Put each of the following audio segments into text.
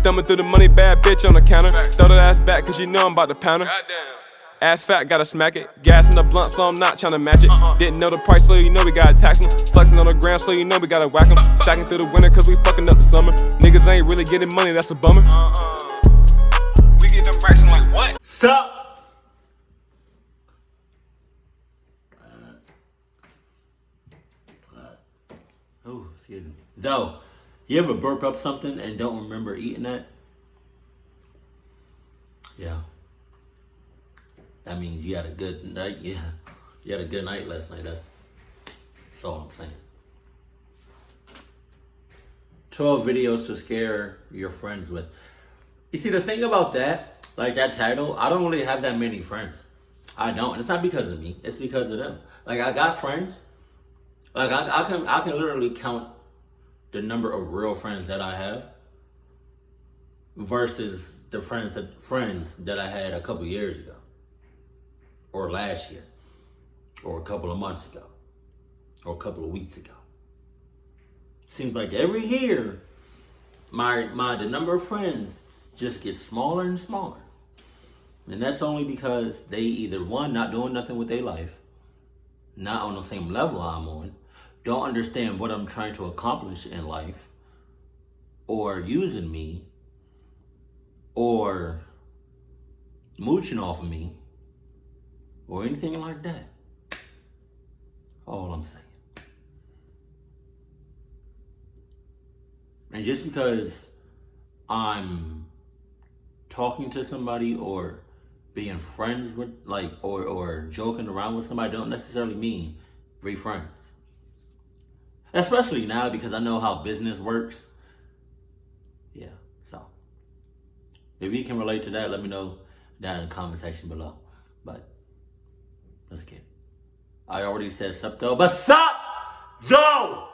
Thumbing through the money, bad bitch on the counter. Throw that ass back, cause you know I'm about to pound her. Ass fat, gotta smack it. Gas in the blunt, so I'm not tryna match it. Didn't know the price, so you know we gotta tax them. Flexing on the gram, so you know we gotta whack them. Stacking through the winter, cause we fucking up the summer. Niggas ain't really getting money, that's a bummer. We get them racks, I'm like, what? Sup? Oh, excuse me. Though, you ever burp up something and don't remember eating that? Yeah. That means you had a good night. Yeah. You had a good night last night. That's all I'm saying. 12 videos to scare your friends with. You see, the thing about that, like that title, I don't really have that many friends. I don't. It's not because of me. It's because of them. Like, I got friends. Like, I can literally count the number of real friends that I have versus the friends that I had a couple years ago, or last year, or a couple of months ago, or a couple of weeks ago. Seems like every year, the number of friends just gets smaller and smaller, and that's only because they either, one, not doing nothing with their life, not on the same level I'm on, don't understand what I'm trying to accomplish in life, or using me, or mooching off of me, or anything like that. All I'm saying. And just because I'm talking to somebody or being friends with, like, or joking around with somebody, don't necessarily mean be friends. Especially now, because I know how business works. Yeah, so if you can relate to that, let me know down in the comment section below. But let's get it. I already said sup though, but sup though!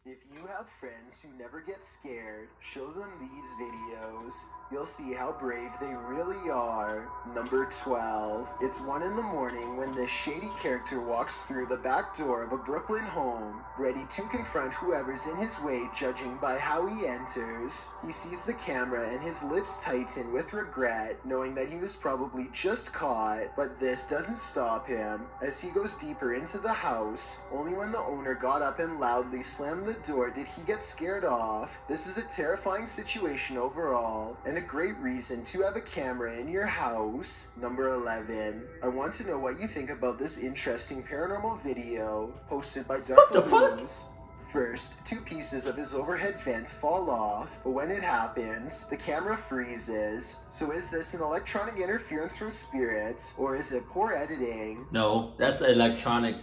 If you have friends who never get scared, show them these videos. You'll see how brave they really are. Number 12. It's 1 in the morning when this shady character walks through the back door of a Brooklyn home, ready to confront whoever's in his way, judging by how he enters. He sees the camera and his lips tighten with regret, knowing that he was probably just caught, but this doesn't stop him. As he goes deeper into the house, only when the owner got up and loudly slammed the door did he get scared off. This is a terrifying situation overall, and a great reason to have a camera in your house. Number 11. I want to know what you think about this interesting paranormal video posted by Dark Balloons. First, 2 pieces of his overhead vent fall off, but when it happens, the camera freezes. So is this an electronic interference from spirits, or is it poor editing? No, that's electronic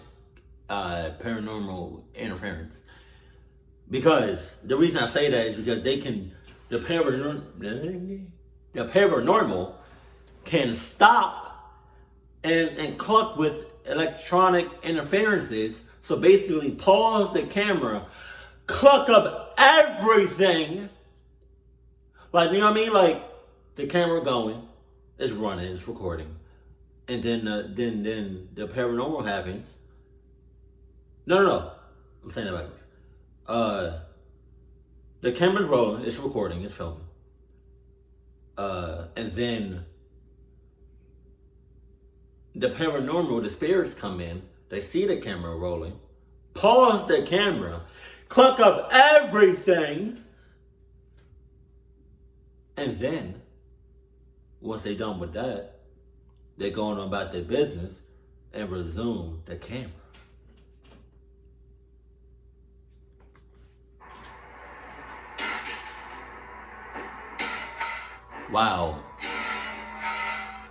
paranormal interference. Because the reason I say that is because the paranormal can stop and cluck with electronic interferences. So basically pause the camera, cluck up everything. Like, you know what I mean? Like, the camera going, it's running, it's recording. And then the paranormal happens. No. I'm saying that backwards. The camera's rolling, it's recording, it's filming. And then the paranormal, the spirits come in, they see the camera rolling, pause the camera, cluck up everything, and then, once they're done with that, they're going on about their business and resume the camera. Wow.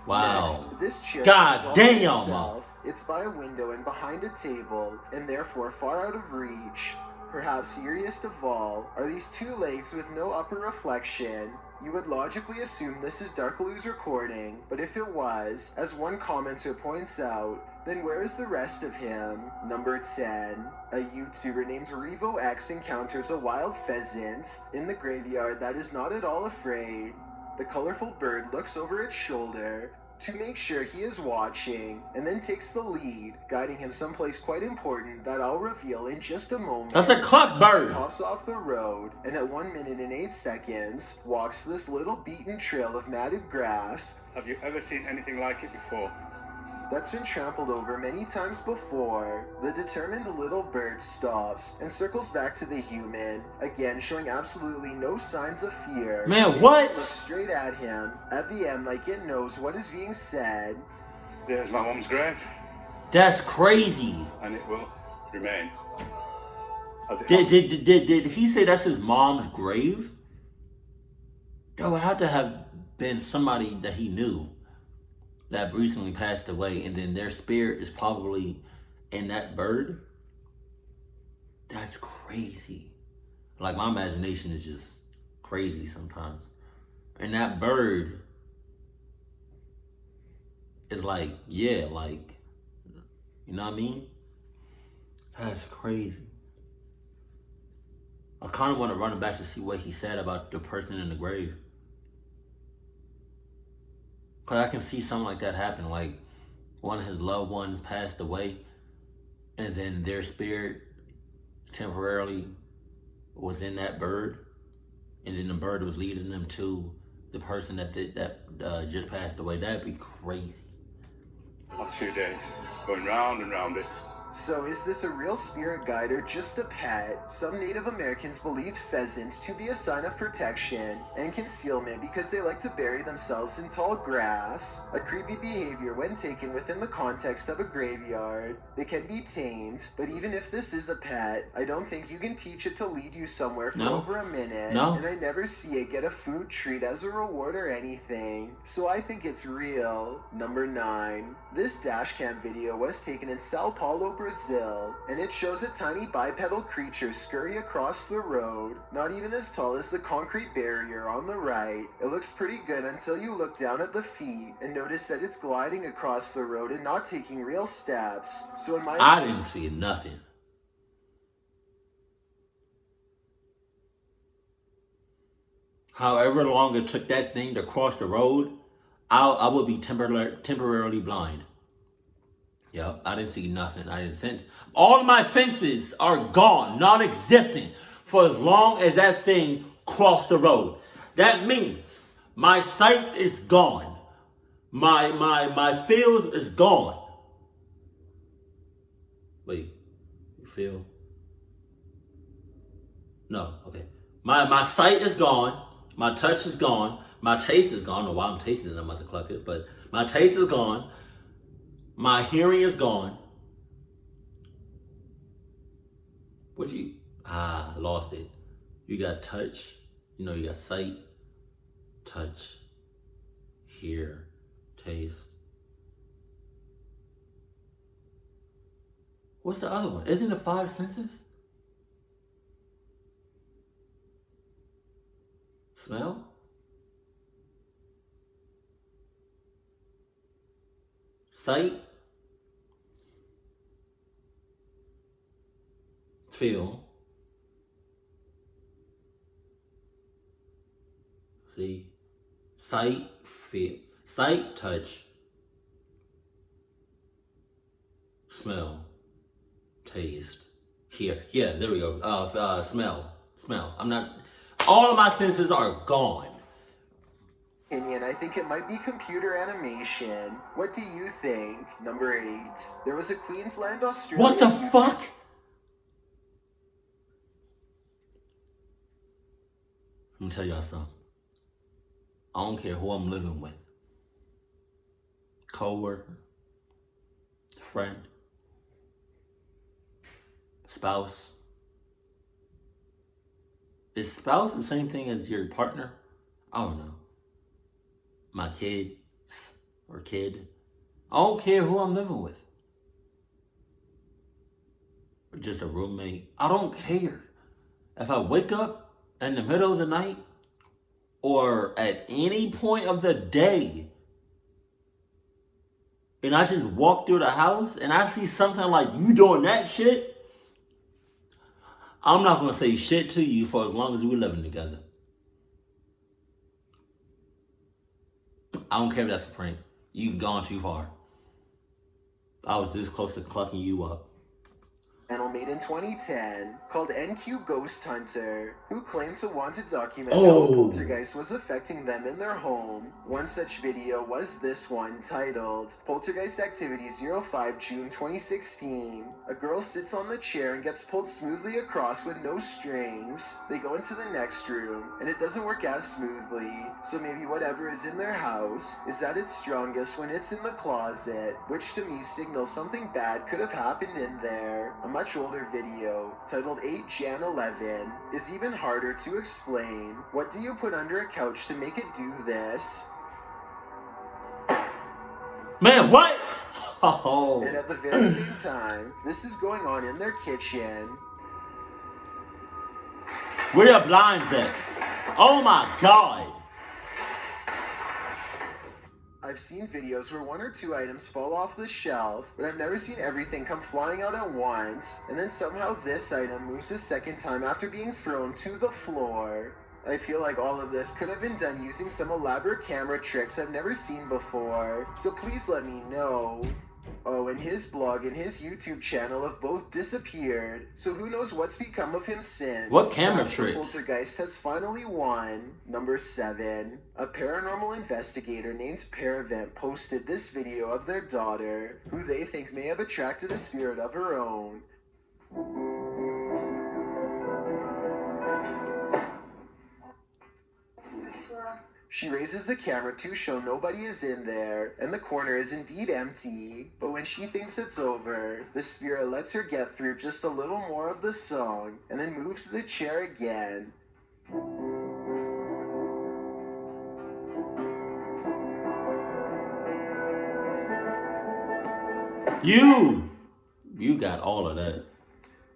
Next, this chair God damn. Itself. It's by a window and behind a table, and therefore far out of reach. Perhaps eeriest of all are these 2 legs with no upper reflection. You would logically assume this is Darkaloo's recording, but if it was, as one commenter points out, then where is the rest of him? Number 10. A YouTuber named RevoX encounters a wild pheasant in the graveyard that is not at all afraid. The colorful bird looks over its shoulder, to make sure he is watching, and then takes the lead, guiding him someplace quite important that I'll reveal in just a moment. That's a cluck bird. Hops off the road, and at 1 minute and 8 seconds, walks this little beaten trail of matted grass. Have you ever seen anything like it before? That's been trampled over many times before. The determined little bird stops and circles back to the human, again showing absolutely no signs of fear. Man, what? It looks straight at him, at the end like it knows what is being said. There's my mum's grave, That's crazy. and it will remain. As it Did he say that's his mom's grave? That would have to have been somebody that he knew that recently passed away, and then their spirit is probably in that bird. That's crazy. Like, my imagination is just crazy sometimes. And that bird is like, yeah, like, you know what I mean? That's crazy. I kind of want to run it back to see what he said about the person in the grave. Because I can see something like that happen. Like, one of his loved ones passed away, and then their spirit temporarily was in that bird, and then the bird was leading them to the person that just passed away. That'd be crazy. last few days, going round and round it. So is this a real spirit guide or just a pet? Some Native Americans believed pheasants to be a sign of protection and concealment because they like to bury themselves in tall grass, a creepy behavior when taken within the context of a graveyard. They can be tamed, but even if this is a pet, I don't think you can teach it to lead you somewhere for over a minute, and I never see it get a food treat as a reward or anything, so I think it's real. Number 9. This dashcam video was taken in Sao Paulo, Brazil, and it shows a tiny bipedal creature scurry across the road, not even as tall as the concrete barrier on the right. It looks pretty good until you look down at the feet and notice that it's gliding across the road and not taking real steps. So in my I didn't see nothing. However long it took that thing to cross the road, I would be temporarily blind. Yep, I didn't see nothing. I didn't sense. All of my senses are gone, non-existent, for as long as that thing crossed the road. That means my sight is gone. My feels is gone. Wait, you feel? No, okay. My sight is gone. My touch is gone. My taste is gone. I don't know why I'm tasting it. I'm about to cluck it, but my taste is gone. My hearing is gone. Lost it. You got touch. You know, you got sight, touch, hear, taste. What's the other one? Isn't it 5 senses? Smell? Sight? Feel? See? Sight, feel. Sight, touch. Smell. Taste. Hear. Yeah, there we go. Smell. I'm not... All of my senses are gone. Opinion, I think it might be computer animation. What do you think? Number 8. There was a Queensland, Australia... What the fuck? Let me tell y'all something. I don't care who I'm living with. Co-worker, friend, spouse. Is spouse the same thing as your partner? I don't know. My kid or kid. I don't care who I'm living with. Or just a roommate. I don't care. If I wake up in the middle of the night or at any point of the day and I just walk through the house and I see something like you doing that shit, I'm not going to say shit to you for as long as we're living together. I don't care if that's a prank. You've gone too far. I was this close to clucking you up. Channel made in 2010 called NQ Ghost Hunter, who claimed to want to document how a poltergeist was affecting them in their home. One such video was this one, titled Poltergeist Activity 05 June 2016. A girl sits on the chair and gets pulled smoothly across with no strings. They go into the next room, and it doesn't work as smoothly, so maybe whatever is in their house is at its strongest when it's in the closet, which to me signals something bad could have happened in there. A much older video, titled 8 Jan 11, is even harder to explain. What do you put under a couch to make it do this? Man, what? Oh. And at the very same time, this is going on in their kitchen. Where are the blinds at? Oh my god. I've seen videos where one or two items fall off the shelf, but I've never seen everything come flying out at once, and then somehow this item moves a second time after being thrown to the floor. I feel like all of this could have been done using some elaborate camera tricks I've never seen before, so please let me know. Oh, and his blog and his YouTube channel have both disappeared, so who knows what's become of him since. What camera Perhaps the tricks? poltergeist has finally won. Number 7. A paranormal investigator named Pheasant posted this video of their daughter, who they think may have attracted a spirit of her own. She raises the camera to show nobody is in there, and the corner is indeed empty. But when she thinks it's over, the spirit lets her get through just a little more of the song, and then moves the chair again. You got all of that.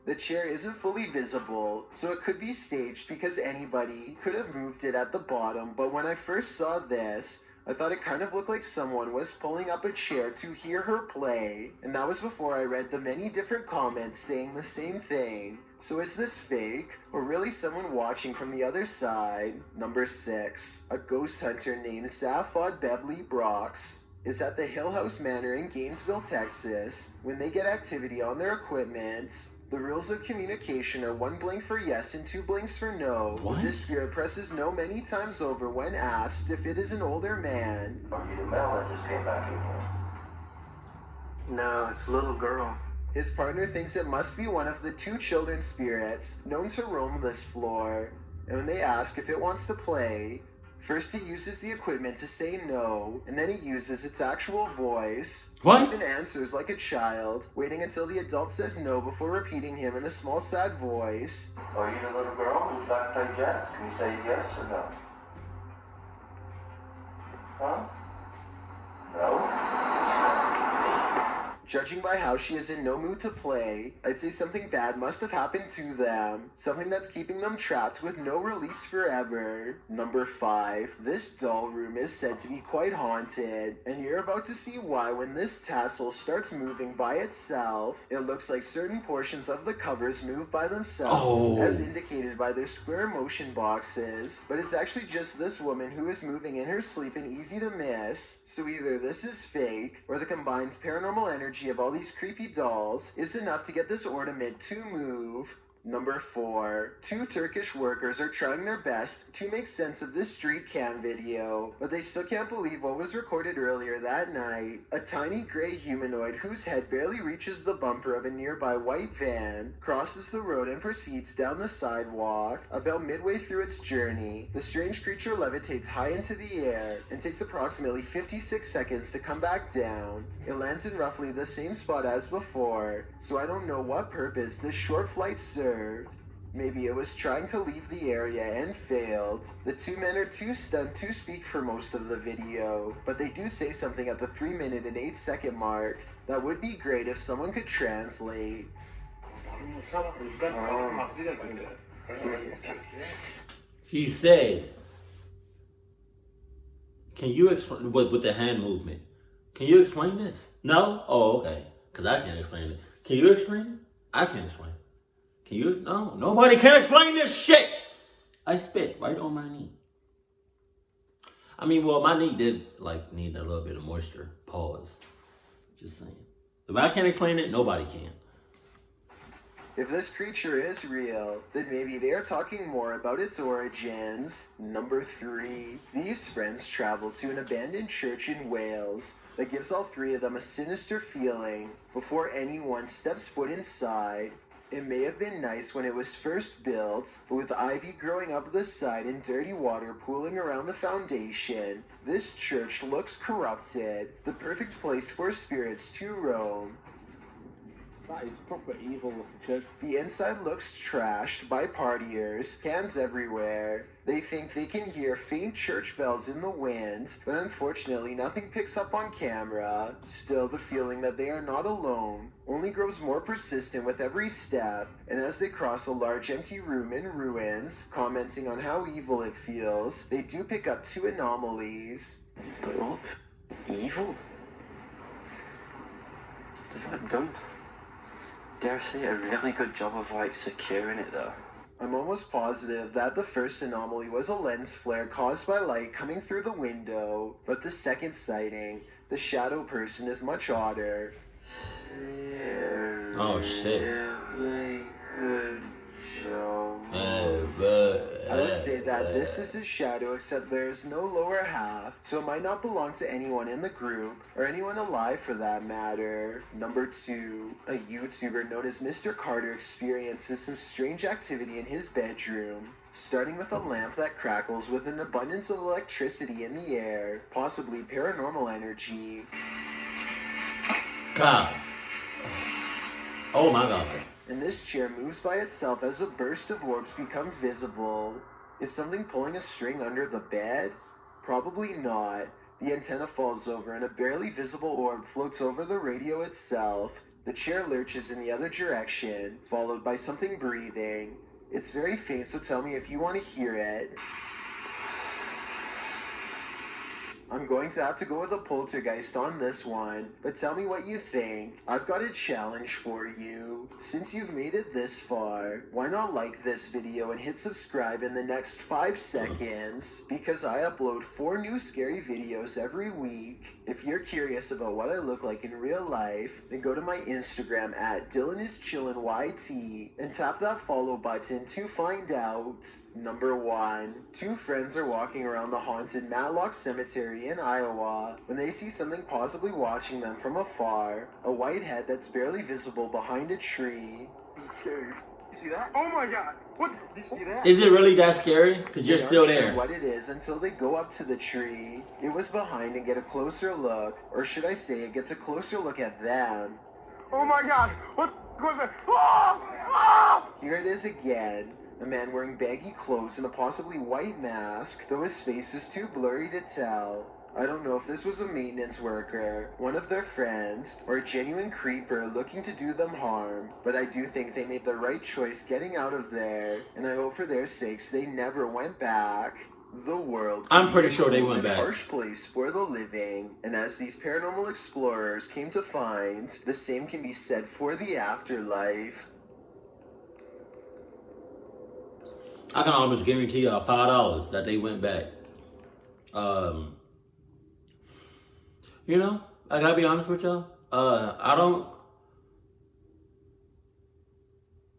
The chair isn't fully visible, so it could be staged because anybody could have moved it at the bottom, but when I first saw this, I thought it kind of looked like someone was pulling up a chair to hear her play, and that was before I read the many different comments saying the same thing. So is this fake, or really someone watching from the other side? Number 6. A ghost hunter named Safod Bebley Brox is at the Hill House Manor in Gainesville, Texas. When they get activity on their equipment, the rules of communication are 1 blink for yes and 2 blinks for no. What? This spirit presses no many times over when asked if it is an older man. Are you the male that just came back in here? No, it's a little girl. His partner thinks it must be one of the 2 children spirits known to roam this floor, and when they ask if it wants to play, first it uses the equipment to say no, and then it uses its actual voice. What? It even answers like a child, waiting until the adult says no before repeating him in a small sad voice. Are you the little girl who's like to play jazz? Can you say yes or no? Huh? No? Judging by how she is in no mood to play, I'd say something bad must have happened to them. Something that's keeping them trapped with no release forever. Number 5. This doll room is said to be quite haunted, and you're about to see why when this tassel starts moving by itself. It looks like certain portions of the covers move by themselves, as indicated by their square motion boxes, but it's actually just this woman who is moving in her sleep and easy to miss. So either this is fake, or the combined paranormal energy of all these creepy dolls is enough to get this ornament to move. Number 4. 2 Turkish workers are trying their best to make sense of this street cam video, but they still can't believe what was recorded earlier that night. A tiny gray humanoid whose head barely reaches the bumper of a nearby white van crosses the road and proceeds down the sidewalk. About midway through its journey, the strange creature levitates high into the air and takes approximately 56 seconds to come back down. It lands in roughly the same spot as before, so I don't know what purpose this short flight served. Maybe it was trying to leave the area and failed. The 2 men are too stunned to speak for most of the video, but they do say something at the 3 minute and 8 second mark. That would be great if someone could translate. He said, can you explain with the hand movement? Can you explain this? No? Oh, okay. Because I can't explain it. Can you explain it? I can't explain it. Can you? No. Nobody can explain this shit. I spit right on my knee. I mean, well, my knee did need a little bit of moisture. Pause. Just saying. If I can't explain it, nobody can. If this creature is real, then maybe they are talking more about its origins. Number 3. These friends travel to an abandoned church in Wales that gives all 3 of them a sinister feeling before anyone steps foot inside. It may have been nice when it was first built, but with ivy growing up the side and dirty water pooling around the foundation, this church looks corrupted, the perfect place for spirits to roam. That is proper evil looking church. The inside looks trashed by partiers, cans everywhere. They think they can hear faint church bells in the wind, but unfortunately nothing picks up on camera. Still, the feeling that they are not alone only grows more persistent with every step, and as they cross a large empty room in ruins, commenting on how evil it feels, they do pick up 2 anomalies. But look, evil. They've done, dare I say, a really good job of securing it though. I'm almost positive that the first anomaly was a lens flare caused by light coming through the window, but the second sighting, the shadow person, is much odder. Oh shit. Really good job. I would say that this is his shadow, except there's no lower half, so it might not belong to anyone in the group, or anyone alive for that matter. Number 2, a YouTuber known as Mr. Carter experiences some strange activity in his bedroom, starting with a lamp that crackles with an abundance of electricity in the air, possibly paranormal energy. God. Oh my God. And this chair moves by itself as a burst of orbs becomes visible. Is something pulling a string under the bed? Probably not. The antenna falls over and a barely visible orb floats over the radio itself. The chair lurches in the other direction, followed by something breathing. It's very faint, so tell me if you want to hear it. I'm going to have to go with a poltergeist on this one, but tell me what you think. I've got a challenge for you. Since you've made it this far, why not like this video and hit subscribe in the next 5 seconds? Because I upload 4 new scary videos every week. If you're curious about what I look like in real life, then go to my Instagram at DylanIsChillinYT and tap that follow button to find out. Number 1. 2 friends are walking around the haunted Matlock Cemetery in Iowa when they see something possibly watching them from afar, a white head that's barely visible behind a tree. This is scary. You see that? Oh my God! What? Did you see that? Is it really that scary? Because you're They still aren't there. sure what it is until they go up to the tree. It was behind and get a closer look, or should I say it gets a closer look at them. Oh my God! What was it? Oh! Oh! Here it is again. A man wearing baggy clothes and a possibly white mask, though his face is too blurry to tell. I don't know if this was a maintenance worker, one of their friends, or a genuine creeper looking to do them harm, but I do think they made the right choice getting out of there, and I hope for their sakes they never went back. The world I'm pretty can be a sure they cold went and back. harsh place for the living, and as these paranormal explorers came to find, the same can be said for the afterlife. I can almost guarantee y'all $5 that they went back. You know, I gotta be honest with y'all. I don't.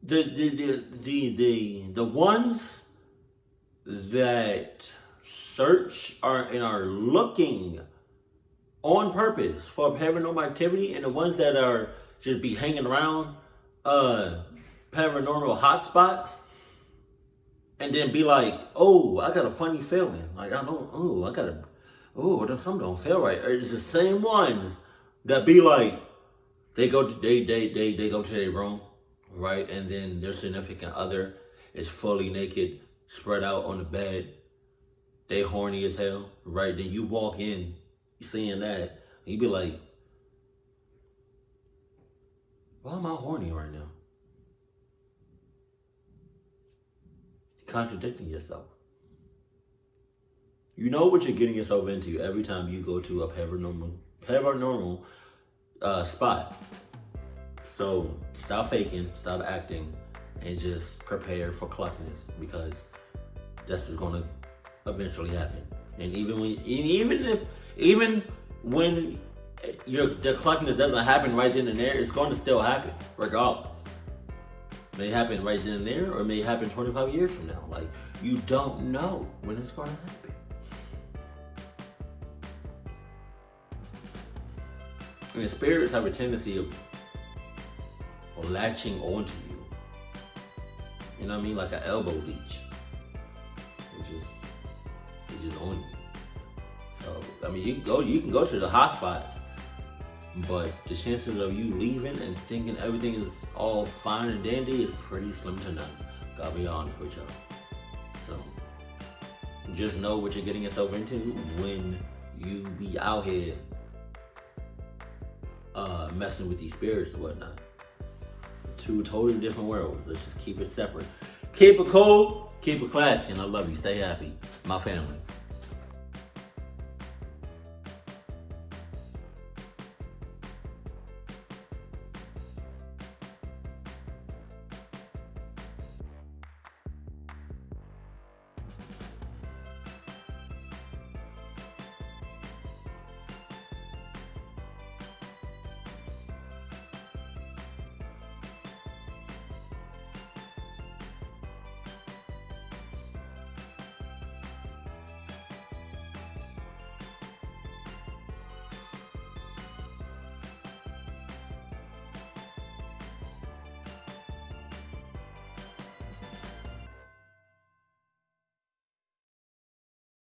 The ones that search are looking on purpose for paranormal activity, and the ones that are just be hanging around paranormal hotspots, and then be like, oh, I got a funny feeling. Like something don't feel right. Or it's the same ones that be like, they go to their room, right? And then their significant other is fully naked, spread out on the bed. They horny as hell, right? Then you walk in, seeing that, you be like, why am I horny right now? Contradicting yourself. You know what you're getting yourself into every time you go to a paranormal spot. So stop faking, stop acting, and just prepare for cluckiness, because that's what's gonna eventually happen. And even when the clunkiness doesn't happen right then and there, it's going to still happen regardless. It may happen right then and there, or it may happen 25 years from now. Like, you don't know when it's going to happen. And the spirits have a tendency of latching onto you. You know what I mean? Like an elbow leech. It's just on you. So, I mean, you can go to the hot spots, but the chances of you leaving and thinking everything is all fine and dandy is pretty slim to none. Gotta be honest with y'all. So, just know what you're getting yourself into when you be out here messing with these spirits and whatnot. Two totally different worlds. Let's just keep it separate. Keep it cool, keep it classy, and I love you. Stay happy. My family.